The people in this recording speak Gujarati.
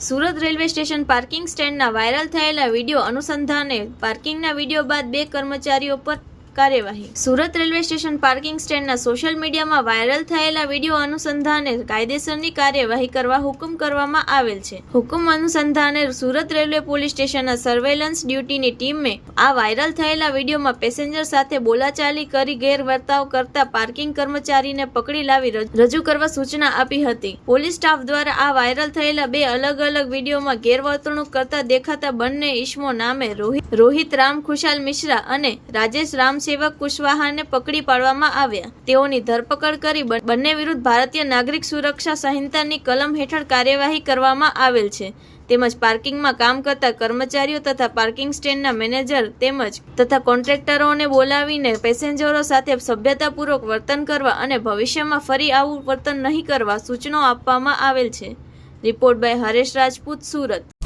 સુરત રેલવે સ્ટેશન પાર્કિંગ સ્ટેન્ડના વાયરલ થયેલા વિડીયો અનુસંધાને પાર્કિંગના વિડીયો બાદ 2 કર્મચારીઓ પર કાર્યવાહી। સુરત રેલવે સ્ટેશન પાર્કિંગ સ્ટેન્ડના સોશિયલ મીડિયામાં વાયરલ થયેલા વિડીયો અનુસંધાને કાયદેસરની કાર્યવાહી કરવા હુકમ કરવામાં આવેલ છે। હુકમ અનુસંધાને સુરત રેલવે પોલીસ સ્ટેશનના સર્વેલન્સ ડ્યુટીની ટીમે આ વાયરલ થયેલા વિડીયોમાં પેસેન્જર સાથે બોલાચાલી કરી ગેરવર્તાવ કરતા પાર્કિંગ કર્મચારીને પકડી લાવી રજૂ કરવા સૂચના આપી હતી। પોલીસ સ્ટાફ દ્વારા આ વાયરલ થયેલા 2 અલગ અલગ વિડીયોમાં ગેરવર્તણૂક કરતા દેખાતા બંને ઈસમો નામે રોહિત રામ ખુશાલ મિશ્રા અને રાજેશ રામ સેવક કુશવાહાને પકડી પાડવામાં આવ્યા। તેઓની ધરપકડ કરી બંને વિરુદ્ધ ભારતીય નાગરિક સુરક્ષા સંહિતાની કલમ હેઠળ કાર્યવાહી કરવામાં આવેલ છે। તેમજ પાર્કિંગમાં કામ કરતા કર્મચારીઓ તથા પાર્કિંગ સ્ટેન્ડના મેનેજર તથા કોન્ટ્રાક્ટરોને બોલાવીને પેસેન્જરો સાથે સભ્યતાપૂર્વક વર્તન કરવા અને ભવિષ્યમાં ફરી આવું વર્તન નહીં કરવા સૂચનો આપવામાં આવેલ છે। Report by Haresh Rajput, Surat.